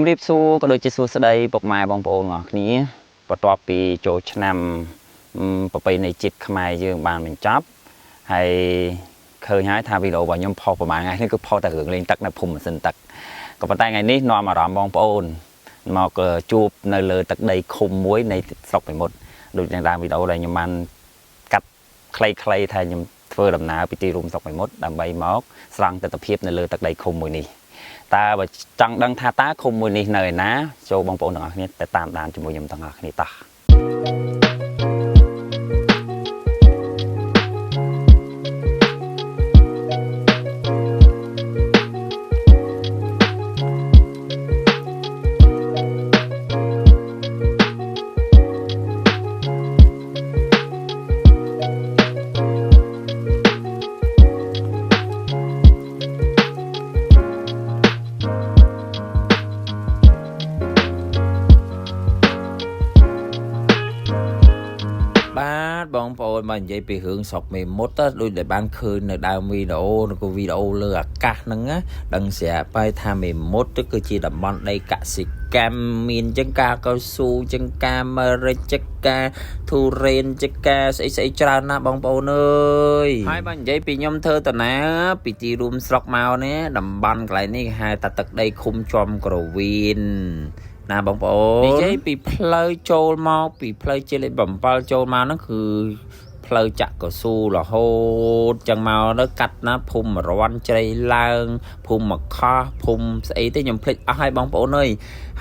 ជំរាបសួរក៏ដូចជាសួស្តីពុកម៉ែបងប្អូនទាំងអស់គ្នាបន្ទាប់ពីចូលឆ្នាំប្រពៃណីជាតិខ្មែរយើងបានបញ្ចប់ហើយឃើញហើយថាវីដេអូរបស់ខ្ញុំផុសប្រហែលថ្ងៃនេះគឺផុសតែរឿងលេងទឹកនៅភូមិម៉ាស៊ីនទឹកក៏ប៉ុន្តែថ្ងៃនេះនាំអារម្មណ៍បងប្អូនមកជួបនៅលើទឹកដីឃុំមួយនៃស្រុកពិមុតដូចនៅតាមវីដេអូដែលខ្ញុំបានកាត់ខ្លីៗថាខ្ញុំធ្វើដំណើរពីទីរួមស្រុកពិមុតដើម្បីមកស្រង់ទិដ្ឋភាពនៅលើទឹកដីឃុំមួយនេះតើបើចង់ដឹងថាតើឃុំមួយនេះនៅឯណាចូលបងប្អូនទាំងអស់គ្នាទៅតាមដានជាមួយខ្ញុំទាំងអស់គ្នាតោះបងប្អូនមកនិយាយពីរឿងស្រុកមេមត់ដូចដែលបានឃើញនៅដើមវីដេអូនៅវីដេអូលើអាកាសហ្នឹងណាដឹងស្រាប់ហើយថាមេមត់គឺជាតំបន់ដីកសិកម្មមានចង្ការកៅស៊ូចង្ការមរិចចង្ការធូរ៉េនចង្ការស្អីច្រើនណាស់បងប្អូនអើយហើយបើនិយាយពីខ្ញុំធ្វើតាណាពីទីរួមស្រុកមកនេះតំបន់កន្លែងនេះគេហៅថាទឹកដីឃុំជាំក្រវីនណាបងប្អូននិយាយពីផ្លូវចូលមកពីផ្លូវជាលេខ7ចូលមកហ្នឹងគឺផ្លូវចាក់កស៊ូរហូតចឹងមកទៅកាត់ណាភូមិរន់ជ្រៃឡើងភូមិមកខោះភូមិស្អីទេខ្ញុំភ្លេចអស់ហើយបងប្អូនអើយ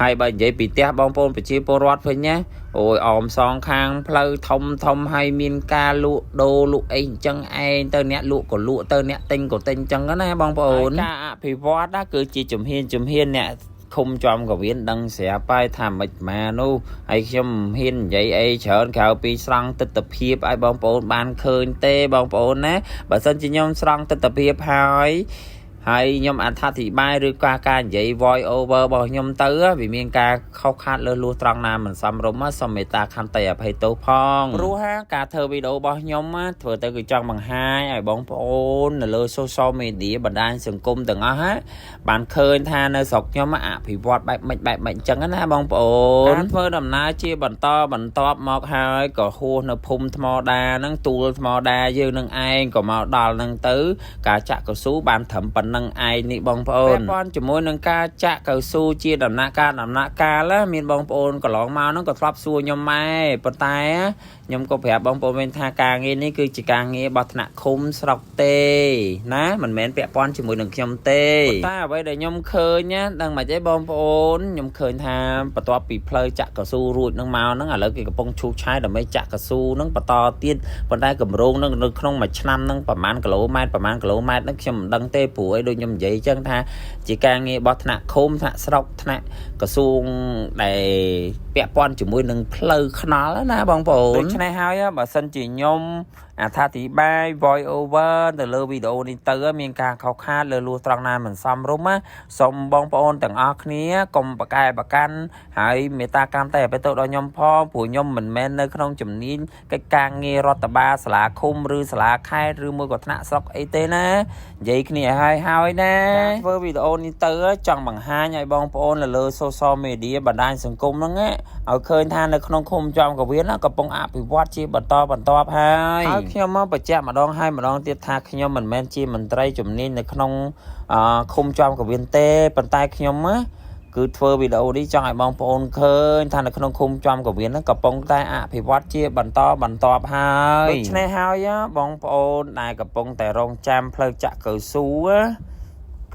ហើយបើនិយាយពីផ្ទះបងប្អូនប្រជាពលរដ្ឋវិញណាអូយអមសងខាងផ្លូវធំហើយមានការលក់ដូរលក់អីអញ្ចឹងឯងទៅអ្នកលក់ក៏លក់ទៅអ្នកទិញក៏ទិញអញ្ចឹងណាបងប្អូនការអភិវឌ្ឍណាគឺជាជំហានអ្នកឃុំចំកវៀនដឹងស្រាប់ហើយថាមិនម៉ានោះហើយខ្ញុំហ៊ាននិយាយអីច្រើនក្រៅពីស្រង់ទិដ្ឋភាពឲ្យបងប្អូនបានឃើញទេបងប្អូនណាបើសិនជាខ្ញុំស្រង់ទិដ្ឋភាពហើយខ្ញុំអត្ថាធិប្បាយឬការនិយាយ voice over របស់ខ្ញុំទៅវាមានការខុសខាតលើសលួសត្រង់ណាមិនសមរម្យសូមមេត្តាខន្តីអភ័យទោសផងព្រោះការធ្វើវីដេអូរបស់ខ្ញុំធ្វើទៅគឺចង់បង្ហាញឲ្យបងប្អូននៅលើ social media បណ្ដាញសង្គមទាំងអស់បានឃើញថានៅស្រុកខ្ញុំអភិវឌ្ឍបែបមិនអញ្ចឹងណាបងប្អូនការធ្វើដំណើរជាបន្តបន្ទាប់មកហើយក៏ហួសនៅភូមិថ្មដាហ្នឹងទូលថ្មដាយើងនឹងឯងក៏មកដល់ហ្នឹងទៅការចាក់កស៊ូបានត្រឹមប៉ុណ្្នឹងឯងនេះបងប្អូនពាក់ព័ន្ធជាមួយនឹងការចាក់កៅស៊ូជាដំណាក់កាលមានបងប្អូនកន្លងមកហ្នឹងក៏ធ្លាប់សួរខ្ញុំដែរប៉ុន្តែខ្ញុំក៏ប្រាប់បងប្អូនវិញថាការងារនេះគឺជាការងាររបស់ថ្នាក់ឃុំស្រុកទេណាមិនមែនពាក់ព័ន្ធជាមួយនឹងខ្ញុំទេតែអ្វីដែលខ្ញុំឃើញណាដឹងមិនអីបងប្អូនខ្ញុំឃើញថាបន្ទាប់ពីផ្លូវចាក់កស៊ូរួចហ្នឹងមកហ្នឹងឥឡូវគេកំពុងឈូសឆាយដើម្បីចាក់កស៊ូហ្នឹងបន្តទៀតប៉ុន្តែគម្រោងហ្នឹងនៅក្នុងមួយឆ្នាំហ្នឹងប្រហែលគីឡូម៉ែត្រហ្នឹងខ្ញុំមិនដឹងទេព្រោះអីដូចខ្ញុំនិយាយអញ្ចឹងថាជាការងាររបស់ថ្នាក់ឃុំថ្នាក់ស្រុកថ្នាក់ក្រសួងដែលពាក់ព័ន្ធជាមួយនឹងផ្លូវថ្នល់ណាបងប្អូនដូច្នេះហើយបើសិនជាខ្ញុំអត្ថាធិប្បាយ voice over ទៅលើវីដេអូនេះទៅមានការខុសខាតលើលួសត្រង់ណាមិនសមរម្យសូមបងប្អូនទាំងអស់គ្នាកុំប្រកែប្រកាន់ហើយមេត្តាកម្មតែអភ័យទោសដល់ខ្ញុំផងព្រោះខ្ញុំមិនមែននៅក្នុងជំនាញកិច្ចការងាររដ្ឋបាលសាលាឃុំឬសាលាខេត្តឬមួយក៏ថ្នាក់ស្រុកអីទេណានិយាយគ្នាហើយណាធ្វើវីដេអូនេះទៅចង់បង្ហាញឲ្យបងប្អូននៅលើ social media បណ្ដាញសង្គមហ្នឹងឲ្យឃើញថានៅក្នុងឃុំចំកវៀនកំពុងអភិវឌ្ឍជាបន្តបន្ទាប់ហើយខ្ញុំមកបញ្ជាក់ម្ដងហើយម្ដងទៀតថាខ្ញុំមិនមែនជាមន្ត្រីជំនាញនៅក្នុងឃុំចំកវៀនទេប៉ុន្តែខ្ញុំគឺធ្វើវីដេអូនេះចង់ឲ្យបងប្អូនឃើញថានៅក្នុងឃុំចំកវៀនហ្នឹងកំពុងតែអភិវឌ្ឍជាបន្តបន្ទាប់ហើយដូច្នេះហើយបងប្អូនដែលកំពុងតែរងចាំផ្លូវចាក់កៅស៊ូ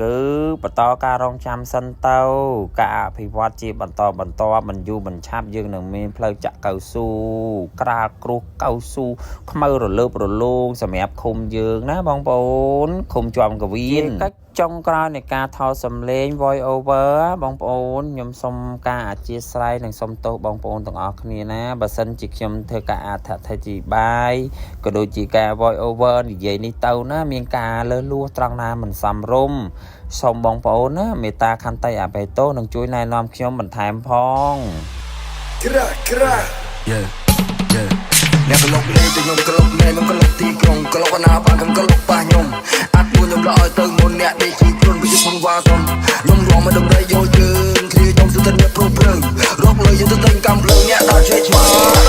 គឺបន្តការរងចាំសិនទៅការអភិវឌ្ឍជាបន្តមិនយូរមិនឆាប់យើងនឹងមានផ្លូវចាក់កៅស៊ូក្រាលគ្រួសកៅស៊ូខ្មៅរលើបរលោងសម្រាប់ឃុំយើងណាបងប្អូនឃុំជាំកវៀនកិច្ចចុងក្រោយនៃការថតសំឡេង voice over បងប្អូនខ្ញុំសូមការអធិស្ឋាននិងសូមទោសបងប្អូនទាំងអស់គ្នាណាបើសិនជាខ្ញុំធ្វើការអត្ថាធិប្បាយក៏ដូចជាការ voice over និយាយនេះទៅណាមានការលើសលួសត្រង់ណាមិនសមរម្យសូមបងប្អូនណាមេត្តាខន្តីអភ័យទោសនិងជួយណែនាំខ្ញុំបន្ថែមផងក្រាអ្នកក្លុកលេងទៅខ្ញុំក្លុកមែនខ្ញុំក្លុកទីក្រុងក្លុកណាបាខ្ញុំក្លុកប៉ះខ្ញុំអត់ពួកខ្ញុំល្អឲ្យទៅមុនអ្នកដេកជីខ្លួនវាជាផងវ៉ាសុំខ្ញុំរងមកដំរីយកយើងគ្នាខ្ញុំ ព្រោះព្រឹងរកលុយយើងទៅទិញកំភ្លើងអ្នកដល់ជ័យឆ្មា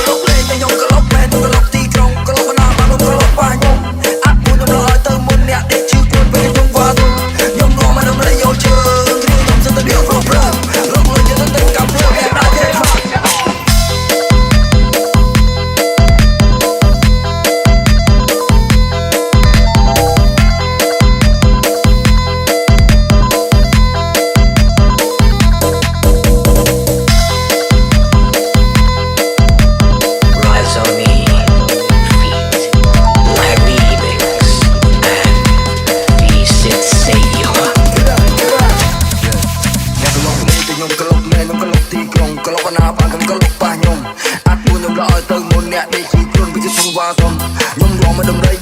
រកលេងតែខ្ញុំក៏លុបមែនក៏លុបទីក្រុងក៏លុបណាបានក៏លុបបាញ់ខ្ញុំអាប់មួយខ្ញុំឲ្យទៅមុនអ្នកដេកជឿពួនពេលខ្ញុំវ៉ាទុំខ្ញុំរំមិនរយល់ជើងខ្ញុំសិនតែដៀលព្រោះព្រឹងរកលុយយើងទៅទិញកំភ្លើងអ្នកដល់ជ័យឆ្មា ខ្ញុំរងមកដំរី